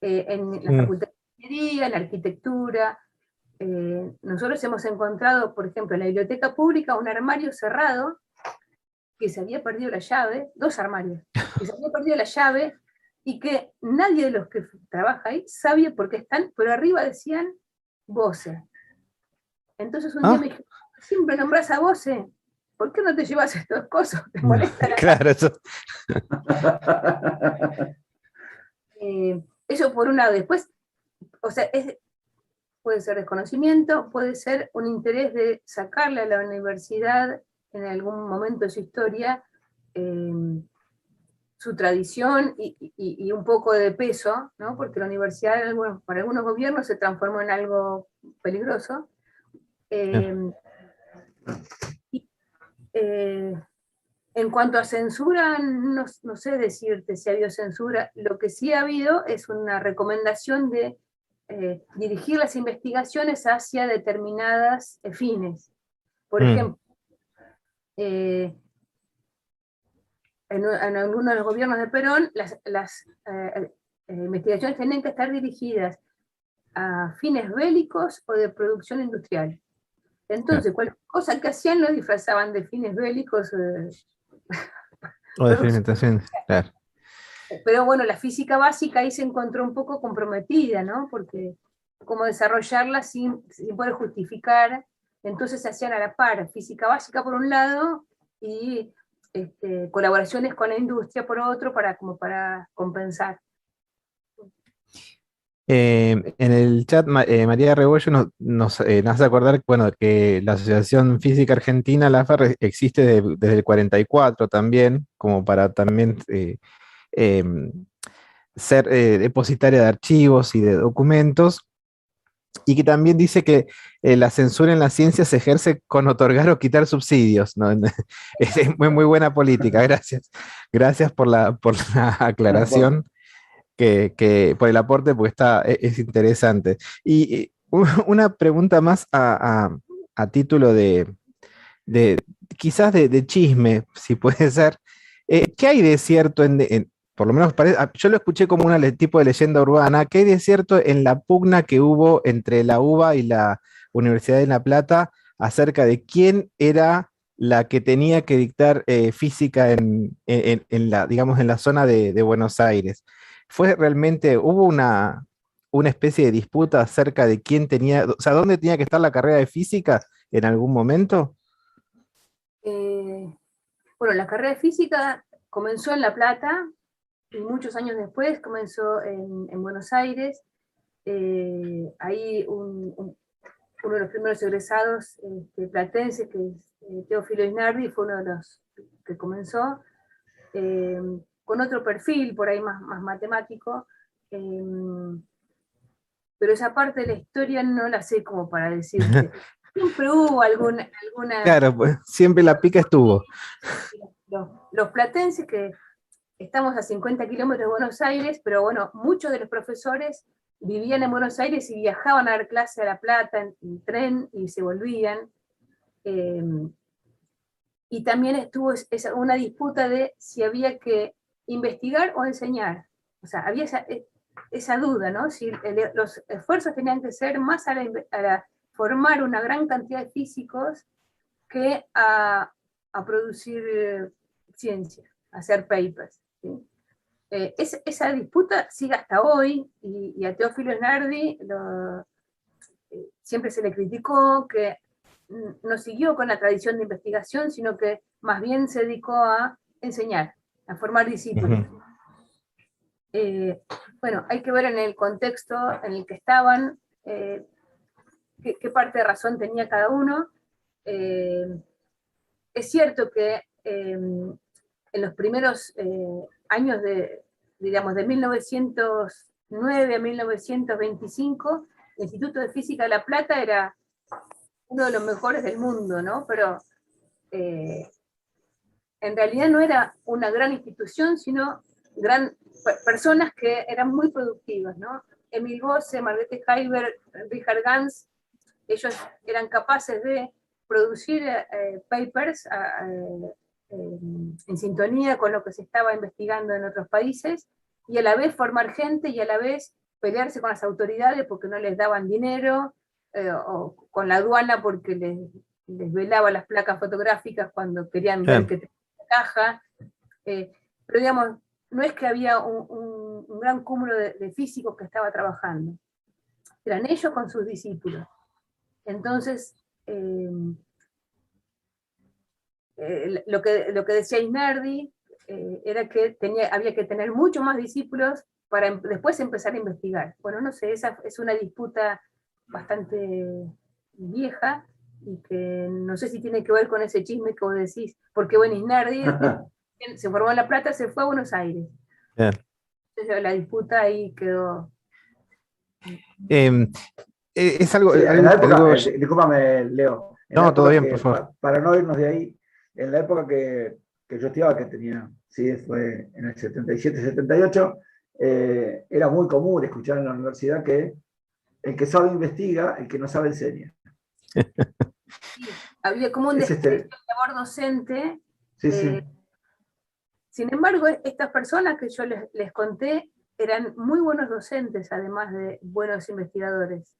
En la facultad de ingeniería, en la arquitectura. Nosotros hemos encontrado, por ejemplo, en la biblioteca pública, un armario cerrado que se había perdido la llave, 2 armarios, que se había perdido la llave y que nadie de los que trabaja ahí sabía por qué están, pero arriba decían voces. Entonces un día me dijo, siempre nombras a Bose, ¿por qué no te llevas estos cosas? ¿Te molesta? Claro, eso. Eso por un lado. Después, o sea, puede ser desconocimiento, puede ser un interés de sacarle a la universidad en algún momento de su historia su tradición y un poco de peso, ¿no? Porque la universidad para algunos gobiernos se transformó en algo peligroso. En cuanto a censura, no sé decirte si ha habido censura. Lo que sí ha habido es una recomendación de dirigir las investigaciones hacia determinadas fines. Por ejemplo, en algunos de los gobiernos de Perón, las investigaciones tienen que estar dirigidas a fines bélicos o de producción industrial. Entonces, cualquier cosa que hacían lo disfrazaban de fines bélicos o de experimentación, claro. Pero bueno, la física básica ahí se encontró un poco comprometida, ¿no? Porque cómo desarrollarla sin poder justificar, entonces se hacían a la par, física básica por un lado y colaboraciones con la industria por otro para compensar. En el chat, María Rebollo nos hace acordar bueno, que la Asociación Física Argentina, la AFAR, existe desde el 44 también, como para también ser depositaria de archivos y de documentos, y que también dice que la censura en la ciencia se ejerce con otorgar o quitar subsidios, ¿no? Es muy, muy buena política, gracias. Gracias por la aclaración. Por el aporte, porque es interesante. Y una pregunta más a título de quizás de chisme, si puede ser. ¿Qué hay de cierto por lo menos yo lo escuché como tipo de leyenda urbana, qué hay de cierto en la pugna que hubo entre la UBA y la Universidad de La Plata acerca de quién era la que tenía que dictar física digamos, en la zona de Buenos Aires? Hubo una especie de disputa acerca de quién tenía, o sea, dónde tenía que estar la carrera de física en algún momento? Bueno, la carrera de física comenzó en La Plata y muchos años después comenzó en Buenos Aires. Ahí uno de los primeros egresados platenses, que es Teófilo Isnardi, fue uno de los que comenzó, con otro perfil, por ahí más matemático, pero esa parte de la historia no la sé como para decirte. Siempre hubo alguna... Claro, pues siempre la pica estuvo. Los platenses, que estamos a 50 kilómetros de Buenos Aires, pero bueno, muchos de los profesores vivían en Buenos Aires y viajaban a dar clase a La Plata en tren y se volvían. Y también estuvo una disputa de si había que investigar o enseñar. O sea, había esa duda, ¿no? Si los esfuerzos tenían que ser más a formar una gran cantidad de físicos que a producir ciencia, a hacer papers. ¿Sí? Esa disputa sigue hasta hoy, y a Teófilo Isnardi siempre se le criticó que no siguió con la tradición de investigación, sino que más bien se dedicó a enseñar, a formar discípulos. Bueno, hay que ver en el contexto en el que estaban, qué parte de razón tenía cada uno. Es cierto que en los primeros años digamos, de 1909 a 1925, el Instituto de Física de La Plata era uno de los mejores del mundo, ¿no? Pero en realidad no era una gran institución, sino personas que eran muy productivas, ¿no? Emil Bose, Margrethe Heiber, Richard Gans, ellos eran capaces de producir papers en sintonía con lo que se estaba investigando en otros países, y a la vez formar gente y a la vez pelearse con las autoridades porque no les daban dinero, o con la aduana porque les velaba las placas fotográficas cuando querían ver que tenía la caja. Pero digamos, no es que había un gran cúmulo de físicos que estaba trabajando, eran ellos con sus discípulos. Entonces, lo que decía Isnardi era que había que tener mucho más discípulos para después empezar a investigar. Bueno, no sé, esa es una disputa bastante vieja y que no sé si tiene que ver con ese chisme que vos decís, porque bueno, Isnardi se formó en La Plata, se fue a Buenos Aires. Claro. Entonces la disputa ahí quedó. Es algo... Sí, en la época, algo... discúlpame, Leo, No, todo bien, por favor. para no irnos de ahí, en la época que yo estudiaba, que tenía, sí, fue en el 77, 78, era muy común escuchar en la universidad que el que sabe investiga, el que no sabe enseña. Sí, había como un desprecio de labor docente. Sí, sí. Sin embargo, estas personas que yo les conté eran muy buenos docentes, además de buenos investigadores.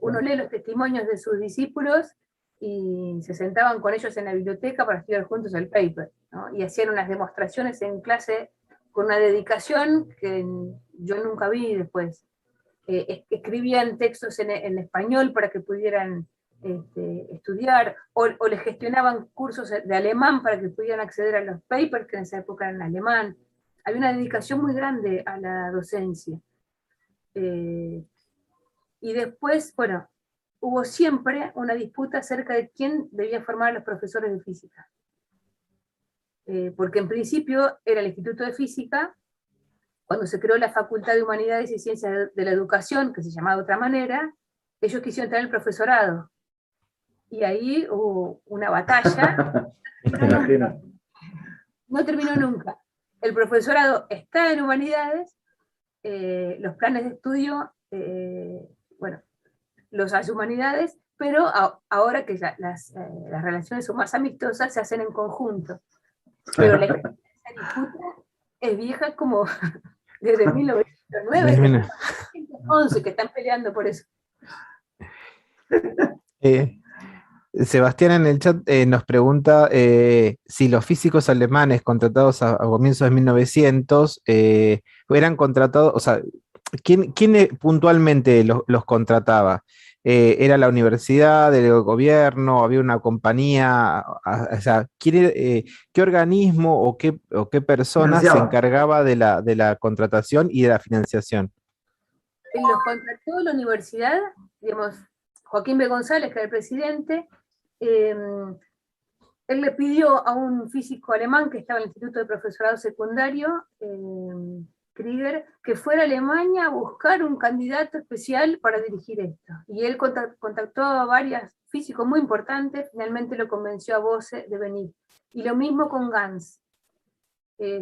Uno lee los testimonios de sus discípulos y se sentaban con ellos en la biblioteca para estudiar juntos el paper, ¿no? Y hacían unas demostraciones en clase con una dedicación que yo nunca vi después. Escribían textos en español para que pudieran estudiar, o les gestionaban cursos de alemán para que pudieran acceder a los papers, que en esa época eran en alemán. Había una dedicación muy grande a la docencia. Y después, bueno, hubo siempre una disputa acerca de quién debía formar a los profesores de física. Porque en principio era el Instituto de Física. Cuando se creó la Facultad de Humanidades y Ciencias de la Educación, que se llamaba de otra manera, ellos quisieron tener el profesorado. Y ahí hubo una batalla. No terminó nunca. El profesorado está en Humanidades, los planes de estudio, bueno, los hace Humanidades, pero ahora que las relaciones son más amistosas, se hacen en conjunto. Pero esa disputa es vieja como desde 1909, 1911, que están peleando por eso. Sebastián en el chat nos pregunta si los físicos alemanes contratados a comienzos de 1900 eran contratados, o sea, ¿quién puntualmente los contrataba? ¿Era la universidad, el gobierno, había una compañía? O sea, ¿qué organismo o qué persona se encargaba de la contratación y de la financiación? Los contrató la universidad, digamos, Joaquín B. González, que era el presidente. Él le pidió a un físico alemán que estaba en el Instituto de Profesorado Secundario, Krieger, que fuera a Alemania a buscar un candidato especial para dirigir esto. Y él contactó a varios físicos muy importantes, finalmente lo convenció a Bose de venir. Y lo mismo con Gans.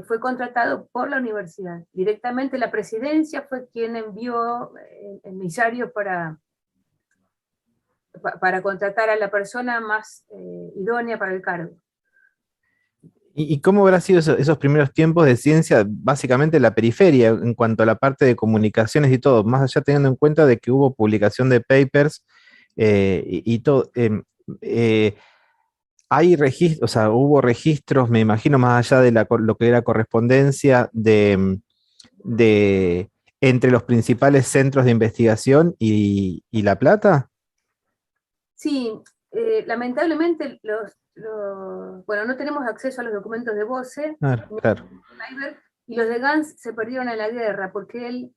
Fue contratado por la universidad. Directamente la presidencia fue quien envió emisarios para contratar a la persona más idónea para el cargo. ¿Y cómo habrán sido esos primeros tiempos de ciencia, básicamente la periferia, en cuanto a la parte de comunicaciones y todo, más allá teniendo en cuenta de que hubo publicación de papers y todo? Hay registros, o sea, hubo registros, me imagino, más allá de lo que era correspondencia entre los principales centros de investigación y La Plata. Sí, lamentablemente bueno, no tenemos acceso a los documentos de Bose, claro. Y los de Gans se perdieron en la guerra, porque él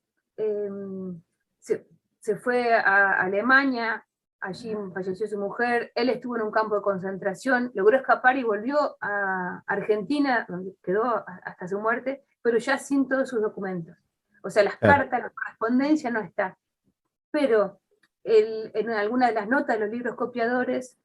se fue a Alemania, allí falleció su mujer, él estuvo en un campo de concentración, logró escapar y volvió a Argentina, donde quedó hasta su muerte, pero ya sin todos sus documentos. O sea, las cartas, la correspondencia no está. Pero en alguna de las notas de los libros copiadores,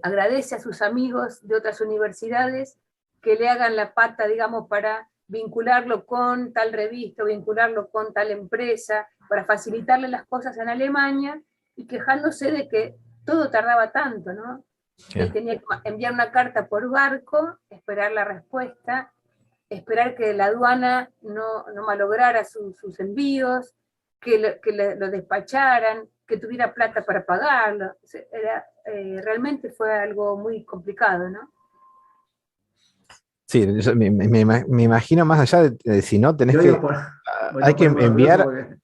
agradece a sus amigos de otras universidades que le hagan la pata, digamos, para vincularlo con tal revista, o vincularlo con tal empresa, para facilitarle las cosas en Alemania, y quejándose de que todo tardaba tanto, ¿no? Él tenía que enviar una carta por barco, esperar la respuesta, esperar que la aduana no malograra sus envíos, que lo despacharan, que tuviera plata para pagarlo. Realmente fue algo muy complicado, ¿no? Sí, me imagino más allá de si no tenés que... hay que enviar...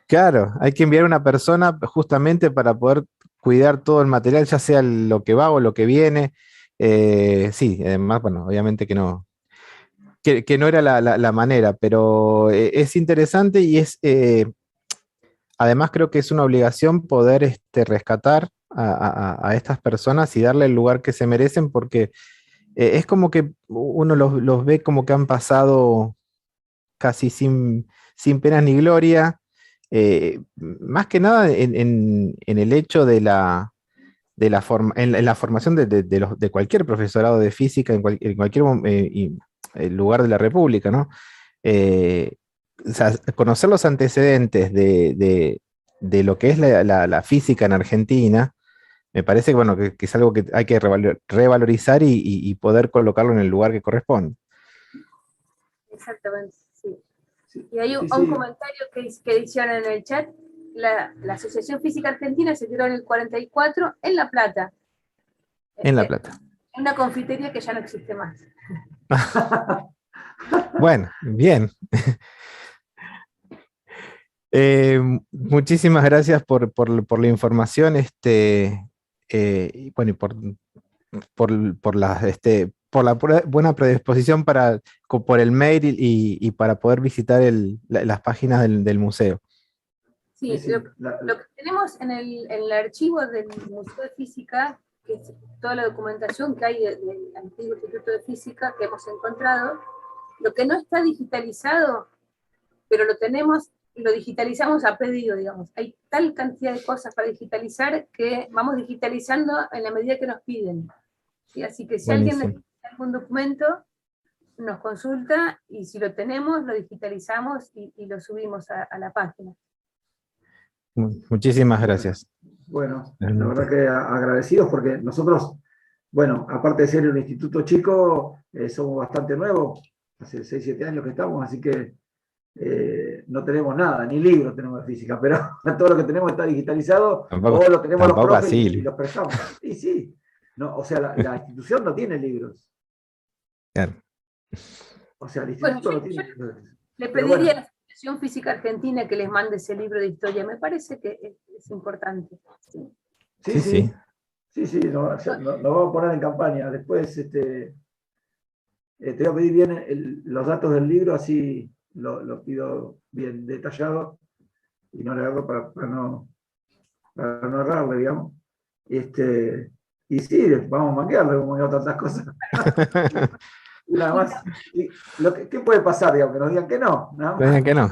Claro, hay que enviar una persona justamente para poder cuidar todo el material, ya sea lo que va o lo que viene. Sí, además, bueno, obviamente que no era la manera, pero es interesante y además creo que es una obligación poder rescatar a estas personas y darle el lugar que se merecen, porque es como que uno los ve como que han pasado casi sin penas ni gloria, más que nada en el hecho en la formación de cualquier profesorado de física en cualquier lugar de la República, ¿no? Eh, o sea, conocer los antecedentes de lo que es la física en Argentina, me parece que, bueno, que es algo que hay que revalorizar y poder colocarlo en el lugar que corresponde. Exactamente, sí. Sí, Y hay un sí, sí. comentario que hicieron en el chat. La Asociación Física Argentina se creó en el 44 en La Plata. En La Plata. En una confitería que ya no existe más. Bueno, bien. Muchísimas gracias por la información, y bueno, y por la buena predisposición por el mail y para poder visitar las páginas del museo. Sí, Sí, lo que tenemos en el archivo del Museo de Física, que es toda la documentación que hay del antiguo Instituto de Física que hemos encontrado, lo que no está digitalizado, pero lo digitalizamos a pedido, digamos. Hay tal cantidad de cosas para digitalizar que vamos digitalizando en la medida que nos piden. ¿Sí? Así que si alguien Buenísimo. necesita algún documento, nos consulta y si lo tenemos, lo digitalizamos y lo subimos a la página. Muchísimas gracias. Bueno, la verdad que agradecidos porque nosotros, bueno, aparte de ser un instituto chico, somos bastante nuevos, hace 6, 7 años que estamos, así que no tenemos nada, ni libros tenemos de física, pero todo lo que tenemos está digitalizado, o lo tenemos los profes y los prestamos. Y sí, no, o sea, la institución no tiene libros. Claro. O sea, el instituto no tiene libros. Le pediría a la Asociación Física Argentina que les mande ese libro de historia, me parece que es importante. Sí, lo vamos a poner en campaña. Después te voy a pedir bien los datos del libro, así lo pido bien detallado y no le hago para no errarle, digamos. Y sí, vamos a manquearle como digo tantas cosas. Nada más. ¿Qué puede pasar? Digamos, que nos digan que no. Digan que no.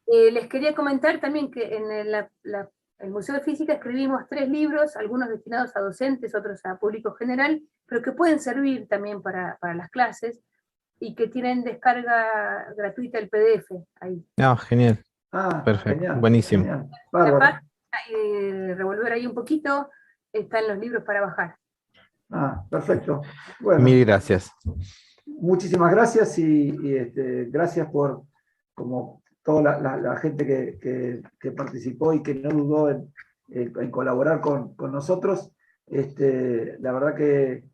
Les quería comentar también que en el Museo de Física escribimos 3 libros, algunos destinados a docentes, otros a público general, pero que pueden servir también para las clases y que tienen descarga gratuita el PDF ahí. Genial. Perfecto, genial, buenísimo. Genial. La página, revolver ahí un poquito, están los libros para bajar. Perfecto. Bueno, mil gracias. Muchísimas gracias y gracias por como toda la gente que participó y que no dudó en colaborar con nosotros. La verdad que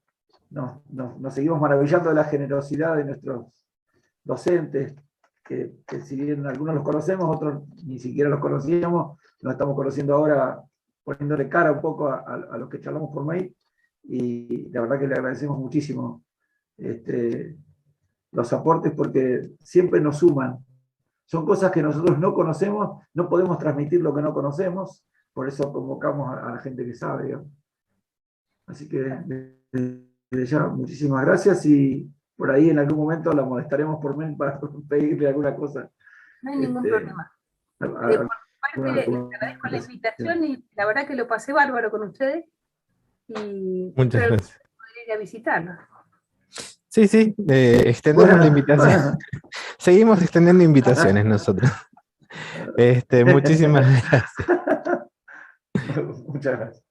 nos seguimos maravillando de la generosidad de nuestros docentes, que si bien algunos los conocemos, otros ni siquiera los conocíamos, nos estamos conociendo ahora poniéndole cara un poco a los que charlamos por mail, y la verdad que le agradecemos muchísimo los aportes porque siempre nos suman. Son cosas que nosotros no conocemos, no podemos transmitir lo que no conocemos, por eso convocamos a la gente que sabe, digamos. Así que desde ya, muchísimas gracias y por ahí en algún momento la molestaremos por mail para pedirle alguna cosa. No hay ningún problema. Por parte, les agradezco la invitación y la verdad que lo pasé bárbaro con ustedes y muchas gracias. Poder ir a visitarlos. Sí, extendemos la invitación. Seguimos extendiendo invitaciones nosotros. Muchísimas gracias. Muchas gracias.